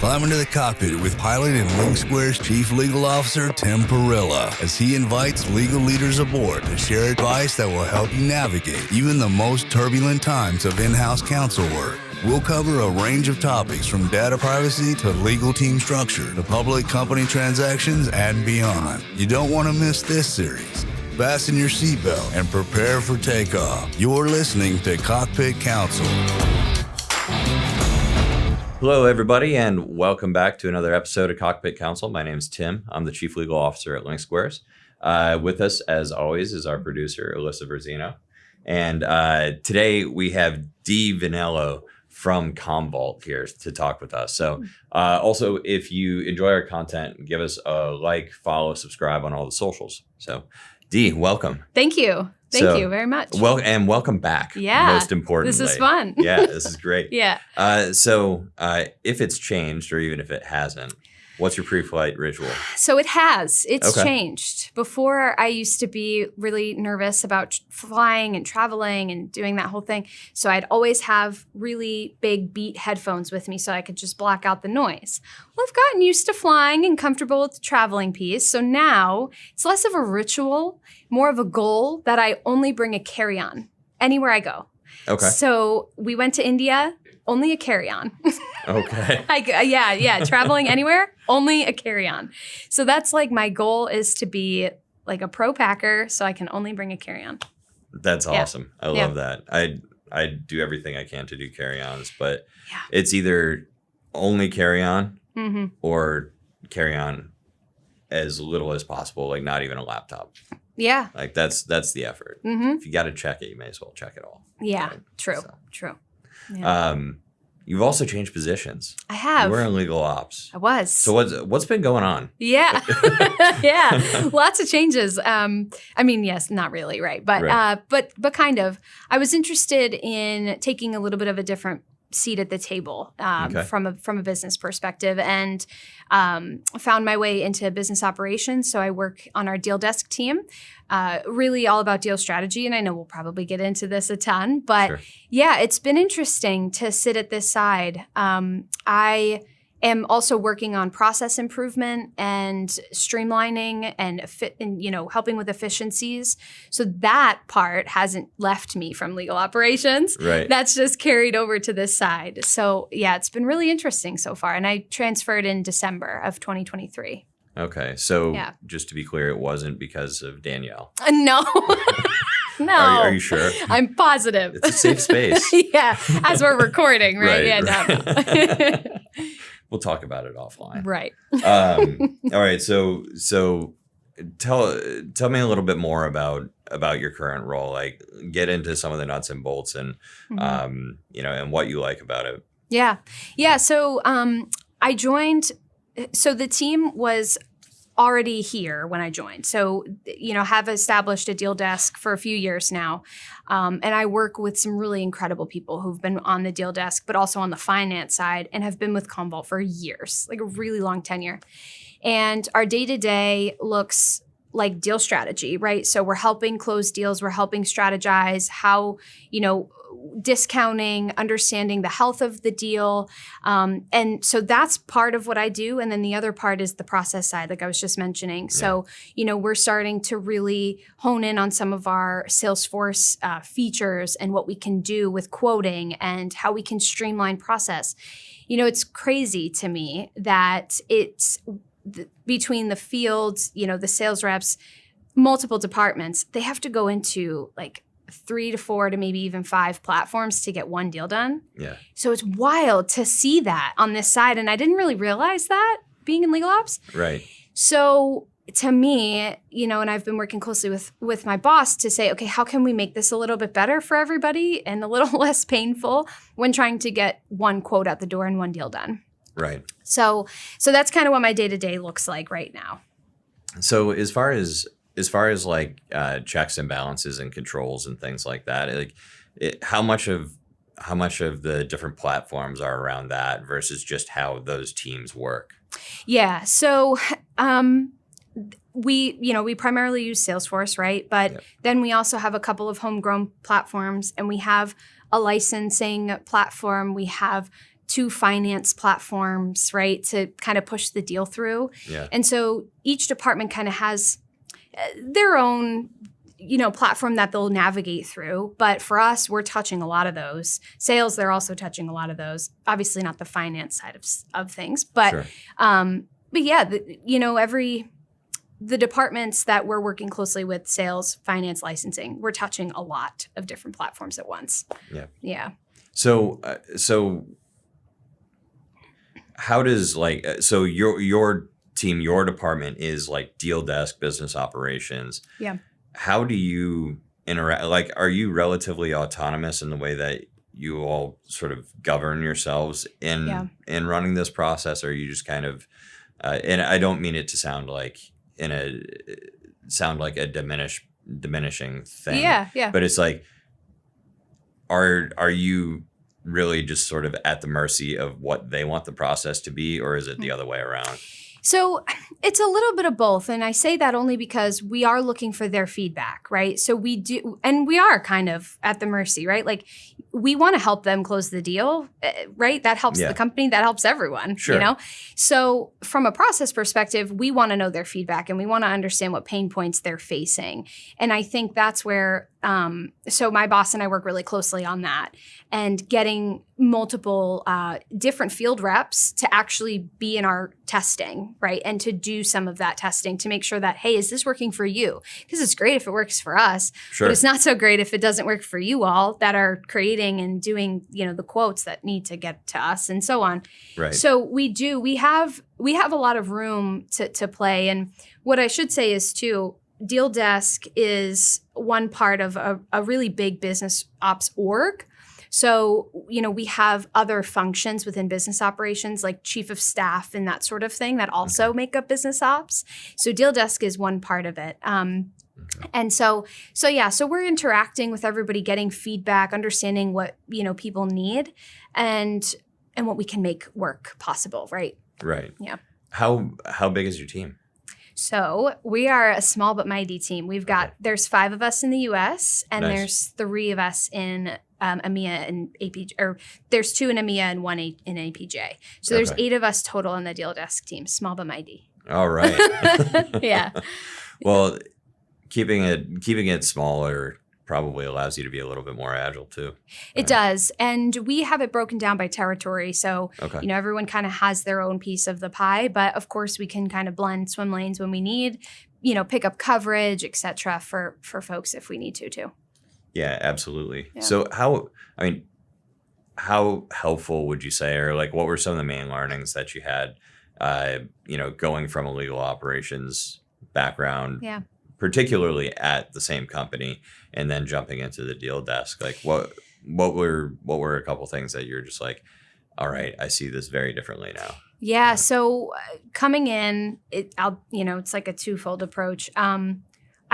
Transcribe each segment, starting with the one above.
Climb into the cockpit with pilot and Link Square's Chief Legal Officer, Tim Perilla, as he invites legal leaders aboard to share advice that will help you navigate even the most turbulent times of in-house counsel work. We'll cover a range of topics from data privacy to legal team structure to public company transactions and beyond. You don't want to miss this series. Fasten your seatbelt and prepare for takeoff. You're listening to Cockpit Counsel. Hello, everybody, and welcome back to another episode of Cockpit Counsel. My name is Tim. I'm the Chief Legal Officer at Link Squares. With us, as always, is our producer, Alyssa Verzino. And today we have Dee Venello from Commvault here to talk with us. So also, if you enjoy our content, give us a like, follow, subscribe on all the socials. So Dee, welcome. Thank you. Thank you very much. And welcome back. Yeah. Most importantly. This is fun. Yeah, this is great. Yeah. So if it's changed, or even if it hasn't, what's your pre-flight ritual? So it has. It's Okay. changed. Before, I used to be really nervous about flying and traveling and doing that whole thing. So I'd always have really big Beat headphones with me so I could just block out the noise. Well, I've gotten used to flying and comfortable with the traveling piece. So now it's less of a ritual, more of a goal that I only bring a carry-on anywhere I go. Okay. So we went to India, only a carry-on. Okay. Yeah. Traveling anywhere, only a carry-on. So that's like my goal is to be like a pro packer so I can only bring a carry-on. That's awesome. I Yeah. love that. I do everything I can to do carry-ons, but Yeah. it's either only carry-on Mm-hmm. or carry-on as little as possible, like not even a laptop. Yeah. Like that's the effort. Mm-hmm. If you got to check it, you may as well check it all. Yeah. Right? True. So. True. Yeah. You've also changed positions. I have. You were in legal ops. I was. So what's been going on? Yeah. Yeah. Lots of changes. I mean, yes, not really, right. But Right. But kind of. I was interested in taking a little bit of a different seat at the table Okay. from a business perspective, and found my way into business operations. So I work on our deal desk team, really all about deal strategy. And I know we'll probably get into this a ton, but Sure. yeah, it's been interesting to sit at this side. I am also working on process improvement and streamlining and helping with efficiencies. So that part hasn't left me from legal operations. Right. That's just carried over to this side. So yeah, it's been really interesting so far. And I transferred in December of 2023. Okay. So Yeah. just to be clear, it wasn't because of Danielle. No. No. Are you sure? I'm positive. It's a safe space. Yeah, as we're recording, right? Right. We'll talk about it offline. Right. All right. So tell me a little bit more about your current role. Like, get into some of the nuts and bolts and and what you like about it. Yeah. So I joined. So the team was already here when I joined. So, have established a deal desk for a few years now. And I work with some really incredible people who've been on the deal desk, but also on the finance side, and have been with Commvault for years, like a really long tenure. And our day-to-day looks like deal strategy, right? So we're helping close deals. We're helping strategize how, discounting, understanding the health of the deal. And so that's part of what I do. And then the other part is the process side, like I was just mentioning. Yeah. So, we're starting to really hone in on some of our Salesforce features and what we can do with quoting and how we can streamline process. It's crazy to me that it's between the fields, the sales reps, multiple departments, they have to go into like 3 to 4 to maybe even 5 platforms to get one deal done. Yeah. So it's wild to see that on this side. And I didn't really realize that being in legal ops. Right. So to me, and I've been working closely with my boss to say, okay, how can we make this a little bit better for everybody and a little less painful when trying to get one quote out the door and one deal done. Right. So that's kind of what my day-to-day looks like right now. So as far as like checks and balances and controls and things like that, like how much of the different platforms are around that versus just how those teams work? Yeah. So we primarily use Salesforce, right? But then we also have a couple of homegrown platforms, and we have a licensing platform. We have 2 finance platforms, right, to kind of push the deal through. Yeah. And so each department kind of has their own, platform that they'll navigate through. But for us, we're touching a lot of those. Sales, they're also touching a lot of those. Obviously not the finance side of things. But, Sure. but yeah, the departments that we're working closely with, sales, finance, licensing, we're touching a lot of different platforms at once. Yeah. Yeah. So how does so your team, your department is like deal desk, business operations. Yeah. How do you interact? Like, are you relatively autonomous in the way that you all sort of govern yourselves in running this process? Or are you just kind of, and I don't mean it to sound like a diminishing thing. Yeah. Yeah. But it's like, are you really just sort of at the mercy of what they want the process to be, or is it the other way around? So it's a little bit of both. And I say that only because we are looking for their feedback, right? So we do, and we are kind of at the mercy, right? Like we want to help them close the deal, right? That helps the company, that helps everyone, Sure. So from a process perspective, we want to know their feedback and we want to understand what pain points they're facing. And I think that's where, so my boss and I work really closely on that and getting multiple different field reps to actually be in our testing, right? And to do some of that testing to make sure that, hey, is this working for you? Because it's great if it works for us, Sure. but it's not so great if it doesn't work for you all that are creating and doing, the quotes that need to get to us and so on. Right. So we have a lot of room to play. And what I should say is too, Deal Desk is one part of a really big business ops org. So, we have other functions within business operations like chief of staff and that sort of thing that also make up business ops. So Deal Desk is one part of it. And so we're interacting with everybody, getting feedback, understanding what, people need and what we can make work possible, right? Right. Yeah. How big is your team? So we are a small but mighty team. There's 5 of us in the US and Nice. there's 3 of us in EMEA and APJ, or there's 2 in EMEA and 1 in APJ. So there's 8 of us total on the Deal Desk team, small but mighty. All right. Yeah. Well, keeping it smaller probably allows you to be a little bit more agile too. It does. And we have it broken down by territory. So, Okay. Everyone kind of has their own piece of the pie, but of course we can kind of blend swim lanes when we need, pick up coverage, et cetera, for folks if we need to too. Yeah, absolutely. Yeah. So how helpful would you say, or like what were some of the main learnings that you had, going from a legal operations background, Yeah. particularly at the same company, and then jumping into the Deal Desk? Like what were a couple things that you're just like, all right, I see this very differently now? Yeah. So coming in, it's like a twofold approach.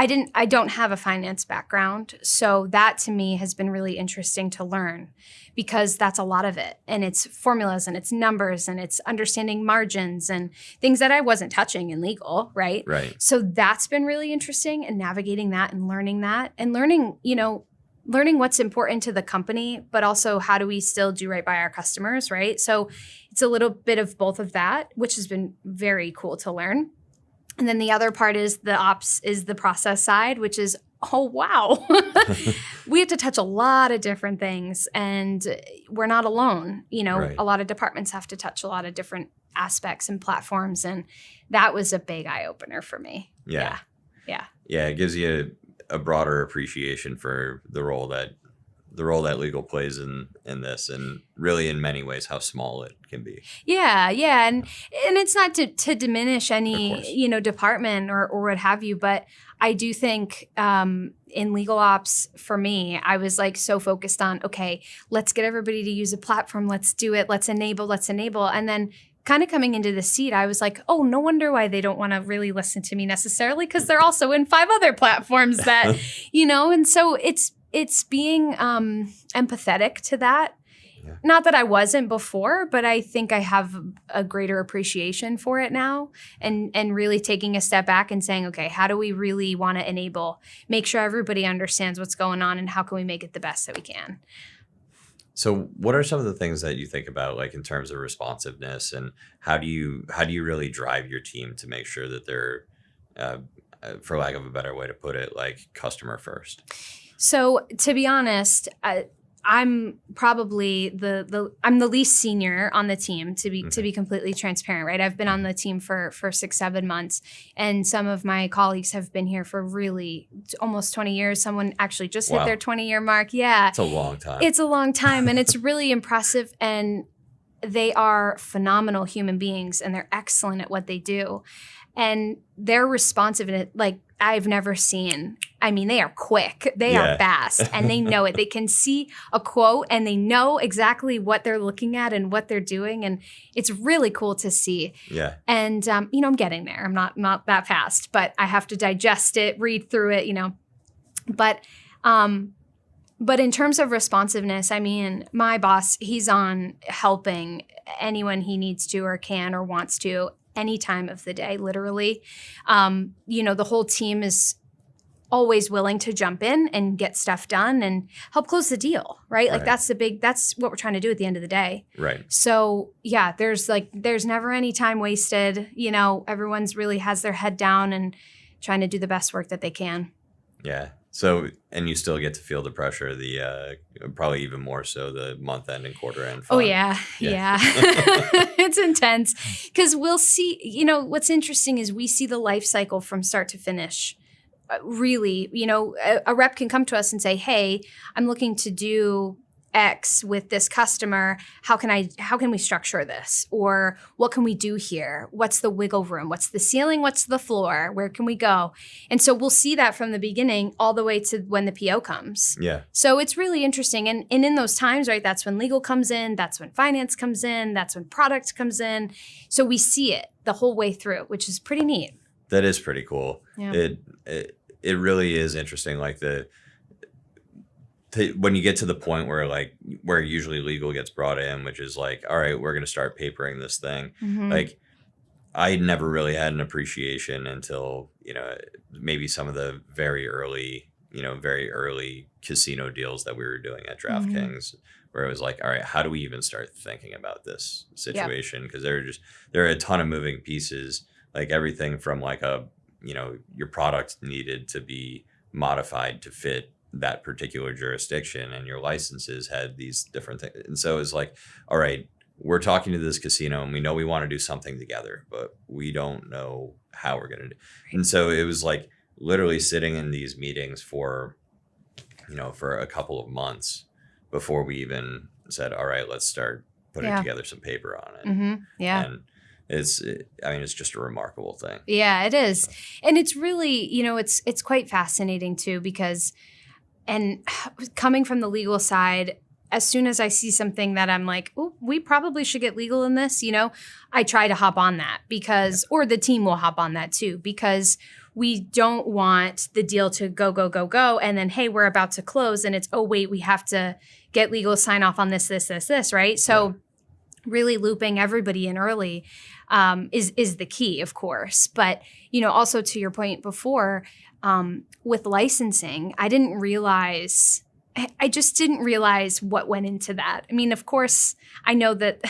I don't have a finance background. So that to me has been really interesting to learn because that's a lot of it. And it's formulas and it's numbers and it's understanding margins and things that I wasn't touching in legal, right? Right. So that's been really interesting and navigating that and learning learning what's important to the company, but also how do we still do right by our customers, right? So it's a little bit of both of that, which has been very cool to learn. And then the other part is the process side, which is, oh, wow. We have to touch a lot of different things and we're not alone. Right. A lot of departments have to touch a lot of different aspects and platforms. And that was a big eye opener for me. Yeah. Yeah. Yeah. It gives you a broader appreciation for the role that legal plays in this, and really in many ways how small it can be. Yeah. And it's not to diminish any, department or what have you, but I do think in legal ops for me, I was like so focused on, okay, let's get everybody to use a platform. Let's do it. Let's enable. And then kind of coming into the seat, I was like, oh, no wonder why they don't want to really listen to me necessarily, because they're also in 5 other platforms that, and so it's being empathetic to that. Yeah. Not that I wasn't before, but I think I have a greater appreciation for it now and really taking a step back and saying, okay, how do we really want to make sure everybody understands what's going on and how can we make it the best that we can? So what are some of the things that you think about, like in terms of responsiveness, and how do you really drive your team to make sure that they're, for lack of a better way to put it, like customer first? So to be honest, I'm probably I'm the least senior on the team, to be completely transparent, right? I've been on the team for 6-7 months, and some of my colleagues have been here for really almost 20 years. Someone actually just hit their 20-year mark. Yeah. It's a long time. It's a long time, and it's really impressive, and they are phenomenal human beings, and they're excellent at what they do. And they're responsive in it like I've never seen. I mean, they are quick. They are fast, and they know it. They can see a quote, and they know exactly what they're looking at and what they're doing. And it's really cool to see. Yeah. And, I'm getting there. I'm not that fast, but I have to digest it, read through it, But in terms of responsiveness, I mean, my boss, he's on helping anyone he needs to or can or wants to any time of the day, literally. The whole team is always willing to jump in and get stuff done and help close the deal, right? Like that's what we're trying to do at the end of the day. Right. So yeah, there's never any time wasted. Everyone's really has their head down and trying to do the best work that they can. Yeah. So, and you still get to feel the pressure, probably even more so the month end and quarter end fun. Oh yeah. It's intense because we'll see, what's interesting is we see the life cycle from start to finish. Really, a rep can come to us and say, hey, I'm looking to do X with this customer. How can we structure this? Or what can we do here? What's the wiggle room? What's the ceiling? What's the floor? Where can we go? And so we'll see that from the beginning all the way to when the PO comes. Yeah. So it's really interesting. And in those times, right, that's when legal comes in, that's when finance comes in, that's when product comes in. So we see it the whole way through, which is pretty neat. That is pretty cool. Yeah. It really is interesting. Like when you get to the point where usually legal gets brought in, which is like, all right, we're going to start papering this thing. Mm-hmm. Like I never really had an appreciation until, maybe some of the very early casino deals that we were doing at DraftKings, Mm-hmm. where it was like, all right, how do we even start thinking about this situation? Because there are a ton of moving pieces, like everything from like your product needed to be modified to fit that particular jurisdiction, and your licenses had these different things. And so it's like, all right, we're talking to this casino and we know we want to do something together, but we don't know how we're going to do. And so it was like literally sitting in these meetings for a couple of months before we even said, all right, let's start putting together some paper on it. Mm-hmm. Yeah. And it's just a remarkable thing. Yeah, it is. And it's really, it's quite fascinating too, because, and coming from the legal side, as soon as I see something that I'm like, oh, we probably should get legal in this, I try to hop on that or the team will hop on that too, because we don't want the deal to go. And then, hey, we're about to close and it's, oh, wait, we have to get legal sign off on this, right? So really looping everybody in early is the key, of course. But, also to your point before, with licensing, I just didn't realize what went into that. I mean, of course, I know that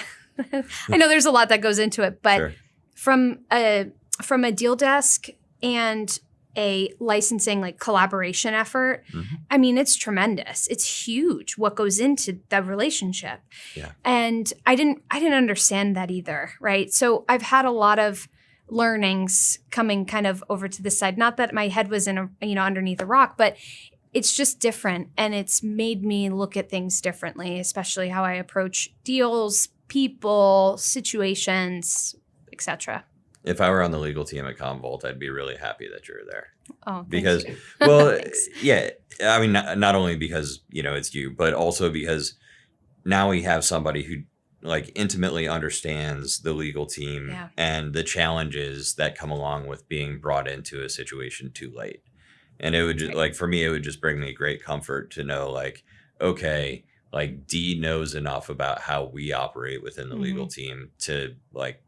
I know there's a lot that goes into it, but Sure. from a deal desk and a licensing like collaboration effort, Mm-hmm. I mean, it's tremendous. It's huge what goes into the relationship. Yeah. And I didn't understand that either, right? So I've had a lot of learnings coming kind of over to this side. Not that my head was underneath a rock, but it's just different, and it's made me look at things differently, especially how I approach deals, people, situations, etc. If I were on the legal team at Commvault, I'd be really happy that you're there. Oh, because, you. well, Thanks. yeah, I mean, not only because, it's you, but also because now we have somebody who like intimately understands the legal team and the challenges that come along with being brought into a situation too late. And it would just, like, for me, it would just bring me great comfort to know, like, okay, like Dee knows enough about how we operate within the legal team to like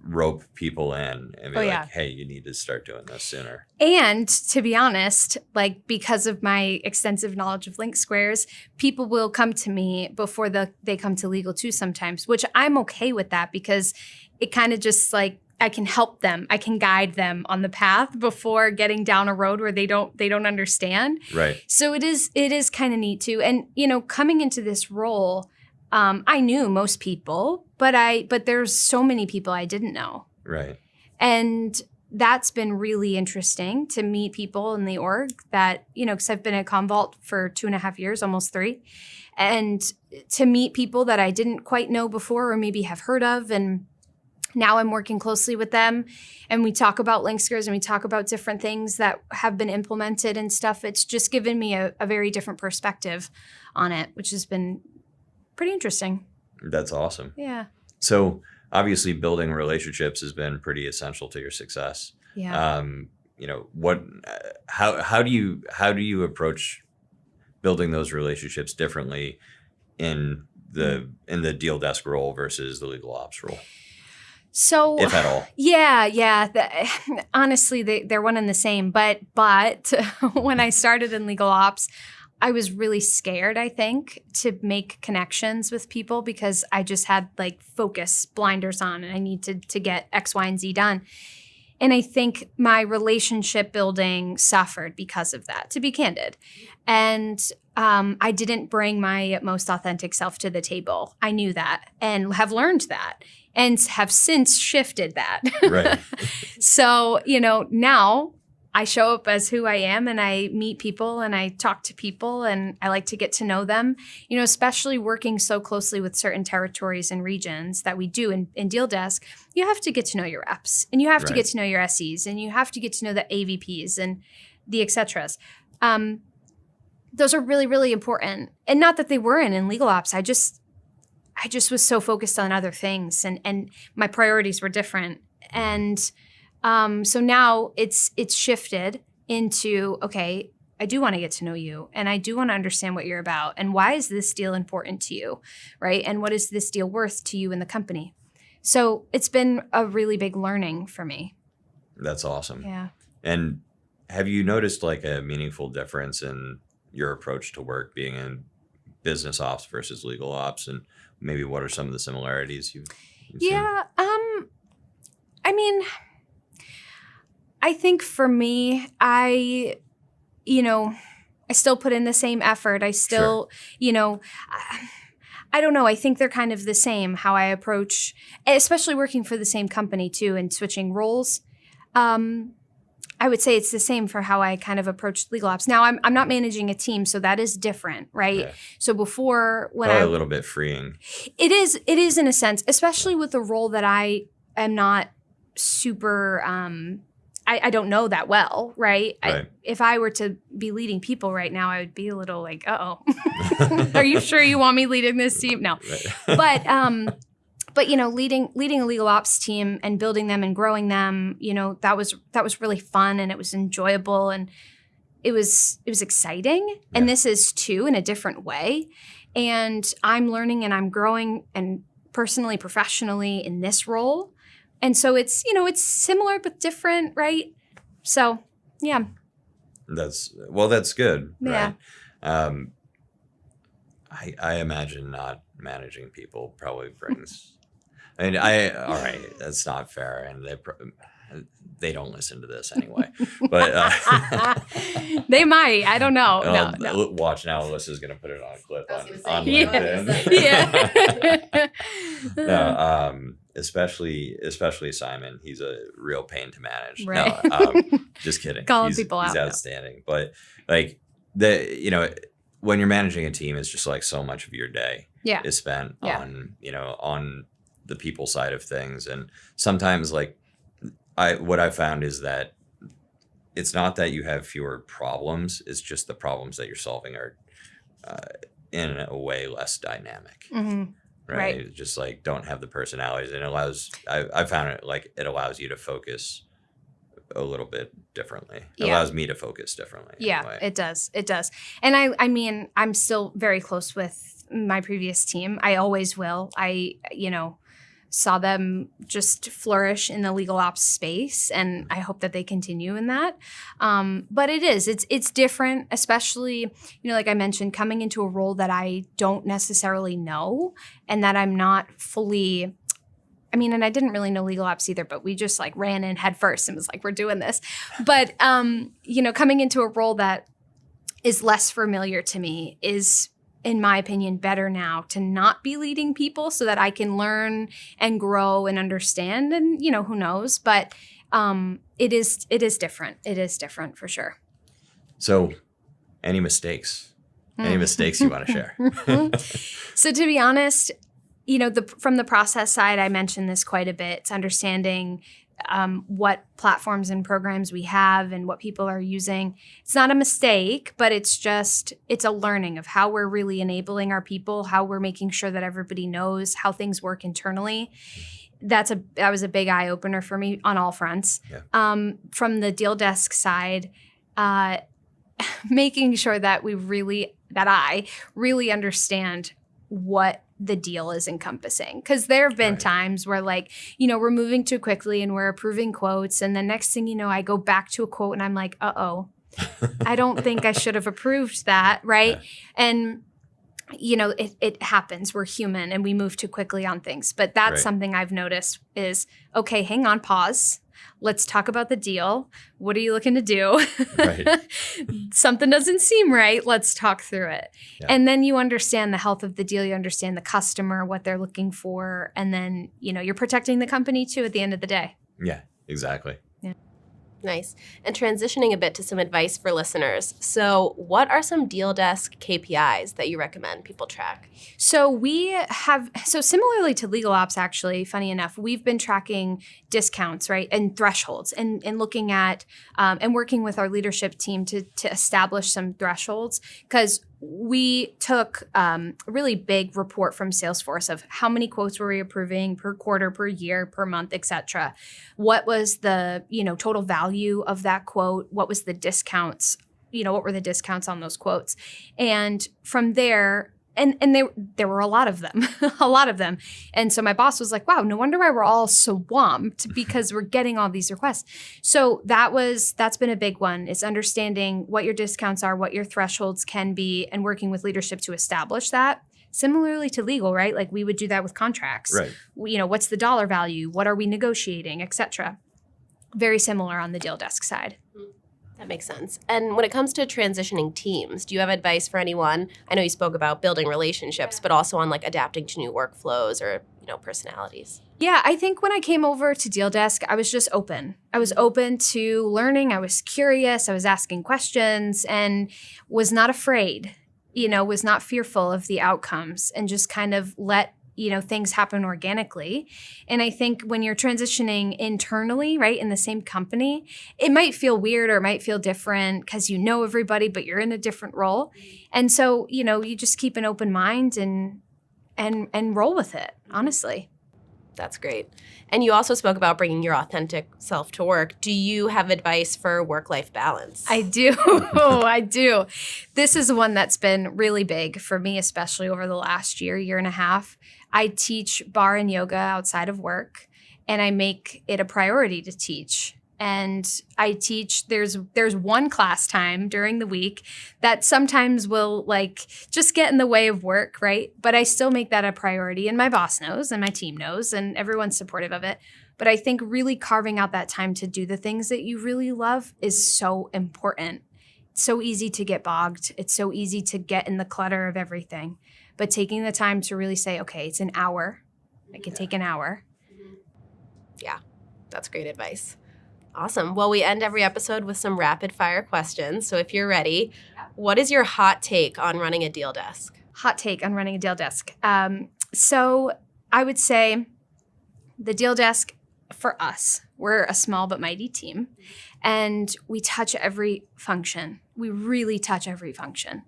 rope people in and be Oh, like, yeah. hey, you need to start doing this sooner. And to be honest, like because of my extensive knowledge of link squares, people will come to me before they come to legal too sometimes, which I'm okay with that because it kind of just like I can help them. I can guide them on the path before getting down a road where they don't understand. Right. So it is kind of neat too. And coming into this role, I knew most people, but there's so many people I didn't know. Right. And that's been really interesting to meet people in the org that, because I've been at Commvault for 2.5 years, almost 3, and to meet people that I didn't quite know before or maybe have heard of. And now I'm working closely with them and we talk about link squares and we talk about different things that have been implemented and stuff. It's just given me a very different perspective on it, which has been pretty interesting. That's awesome. Yeah. So obviously building relationships has been pretty essential to your success. Yeah. How do you approach building those relationships differently in the deal desk role versus the legal ops role? So, if at all. Yeah. Honestly, they're one and the same. But when I started in legal ops, I was really scared, I think, to make connections with people because I just had like focus blinders on and I needed to get X, Y, and Z done. And I think my relationship building suffered because of that, to be candid. And I didn't bring my most authentic self to the table. I knew that and have learned that and have since shifted that. Right. So, now I show up as who I am and I meet people and I talk to people and I like to get to know them, especially working so closely with certain territories and regions that we do in Deal Desk. You have to get to know your reps and you have to get to know your SEs and you have to get to know the AVPs and the et ceteras. Those are really, really important. And not that they weren't in legal ops. I just was so focused on other things and my priorities were different. And so now it's shifted into, okay, I do want to get to know you and I do want to understand what you're about and why is this deal important to you, right? And what is this deal worth to you and the company? So it's been a really big learning for me. That's awesome. Yeah. And have you noticed like a meaningful difference in your approach to work being in business ops versus legal ops? And maybe what are some of the similarities you've seen? Yeah. I think for me, I still put in the same effort. I still, I don't know. I think they're kind of the same how I approach, especially working for the same company too and switching roles. I would say it's the same for how I kind of approach legal ops. Now I'm not managing a team, so that is different, right? Yeah. So before when probably a little bit freeing. It is in a sense, especially with the role that I am not super I don't know that well, right? Right. If I were to be leading people right now, I would be a little like, uh-oh. Are you sure you want me leading this team? No. Right. But leading a legal ops team and building them and growing them, that was really fun and it was enjoyable and it was exciting. Yeah. And this is too in a different way. And I'm learning and I'm growing and personally, professionally in this role. And so it's similar but different, right? So, yeah. That's good, yeah. Right? I imagine not managing people probably brings. All right, that's not fair, and they don't listen to this anyway. But they might. I don't know. No. Watch now. Alyssa's gonna put it on a clip on LinkedIn. Yeah. No, especially Simon. He's a real pain to manage. Right. No, just kidding. Calling people out. He's outstanding. But like when you're managing a team, it's just like so much of your day is spent on on the people side of things, and sometimes like what I found is that it's not that you have fewer problems; it's just the problems that you're solving are in a way less dynamic. Mm-hmm. Right. Just like don't have the personalities, and I found it allows you to focus a little bit differently. It allows me to focus differently. Yeah, anyway. It does. And I mean, I'm still very close with my previous team. I always will. saw them just flourish in the legal ops space, and I hope that they continue in that. But it's different, especially, like I mentioned, coming into a role that I don't necessarily know and that I'm not fully. And I didn't really know legal ops either, but we just like ran in head first and was like, we're doing this. But, coming into a role that is less familiar to me is, in my opinion, better now to not be leading people so that I can learn and grow and understand. And, who knows? But it is different. It is different for sure. So any mistakes? Any mistakes you want to share? So to be honest, from the process side, I mentioned this quite a bit. It's understanding what platforms and programs we have and what people are using. It's not a mistake, but it's a learning of how we're really enabling our people, how we're making sure that everybody knows how things work internally. That was a big eye opener for me on all fronts. Yeah. From the deal desk side, making sure that I really understand what the deal is encompassing. Because there have been times where we're moving too quickly and we're approving quotes. And the next thing you know, I go back to a quote and I'm like, uh-oh, I don't think I should have approved that. Right. Yeah. And, it happens. We're human and we move too quickly on things. But that's something I've noticed is, okay, hang on, pause. Let's talk about the deal. What are you looking to do? Right. Something doesn't seem right. Let's talk through it. Yeah. And then you understand the health of the deal. You understand the customer, what they're looking for. And then, you're protecting the company too at the end of the day. Yeah, exactly. Nice. And transitioning a bit to some advice for listeners. So what are some deal desk KPIs that you recommend people track? So similarly to legal ops, actually, funny enough, we've been tracking discounts, right, and thresholds and looking at and working with our leadership team to establish some thresholds, because we took a really big report from Salesforce of how many quotes were we approving per quarter, per year, per month, et cetera. What was the, total value of that quote? What was the discounts? What were the discounts on those quotes? And from there, and there were a lot of them, And so my boss was like, wow, no wonder why we're all swamped, because we're getting all these requests. So that's been a big one, is understanding what your discounts are, what your thresholds can be, and working with leadership to establish that. Similarly to legal, right? Like we would do that with contracts. Right. What's the dollar value? What are we negotiating, et cetera? Very similar on the deal desk side. That makes sense. And when it comes to transitioning teams, do you have advice for anyone? I know you spoke about building relationships, but also on adapting to new workflows or, personalities. Yeah, I think when I came over to Deal Desk, I was just open. I was open to learning. I was curious. I was asking questions and was not afraid, was not fearful of the outcomes, and just kind of let things happen organically. And I think when you're transitioning internally, right, in the same company, it might feel weird or it might feel different because everybody, but you're in a different role. And so, you just keep an open mind and roll with it, honestly. That's great. And you also spoke about bringing your authentic self to work. Do you have advice for work-life balance? I do. I do. This is one that's been really big for me, especially over the last year and a half. I teach bar and yoga outside of work, and I make it a priority to teach. And I teach, there's one class time during the week that sometimes will just get in the way of work, right? But I still make that a priority, and my boss knows and my team knows and everyone's supportive of it. But I think really carving out that time to do the things that you really love is so important. It's so easy to get bogged. It's so easy to get in the clutter of everything. But taking the time to really say, okay, it's an hour. I can take an hour. Yeah, that's great advice. Awesome. Well, we end every episode with some rapid fire questions. So if you're ready, what is your hot take on running a deal desk? Hot take on running a deal desk. So I would say the deal desk for us, we're a small but mighty team, and we touch every function. We really touch every function.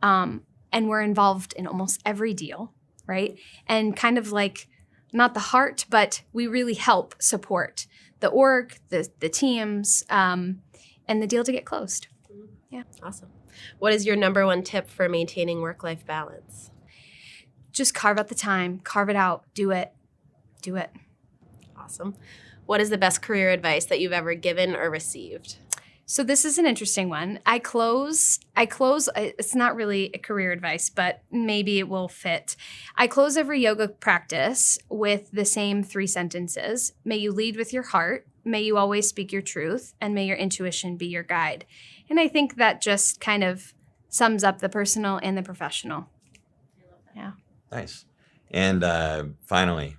And we're involved in almost every deal, right? And kind of not the heart, but we really help support the org, the teams, and the deal to get closed. Yeah. Awesome. What is your number one tip for maintaining work-life balance? Just carve out the time, carve it out, do it. do it. Awesome. What is the best career advice that you've ever given or received? So this is an interesting one. I close, it's not really a career advice, but maybe it will fit. I close every yoga practice with the same 3 sentences. May you lead with your heart, may you always speak your truth, and may your intuition be your guide. And I think that just kind of sums up the personal and the professional. Yeah. Nice. And finally,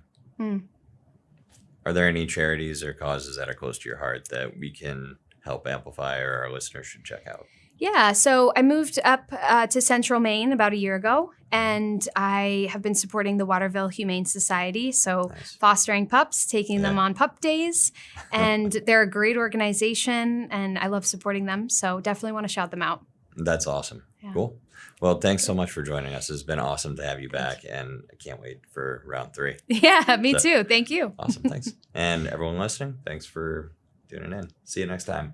are there any charities or causes that are close to your heart that we can help amplify or our listeners should check out? Yeah, so I moved up to Central Maine about a year ago, and I have been supporting the Waterville Humane Society. So fostering pups, taking them on pup days, and they're a great organization, and I love supporting them. So definitely want to shout them out. That's awesome. Yeah. Cool. Well, thanks so much for joining us. It's been awesome to have you back, and I can't wait for round 3. Yeah, me too. Thank you. Awesome. Thanks. And everyone listening, thanks for tuning in. See you next time.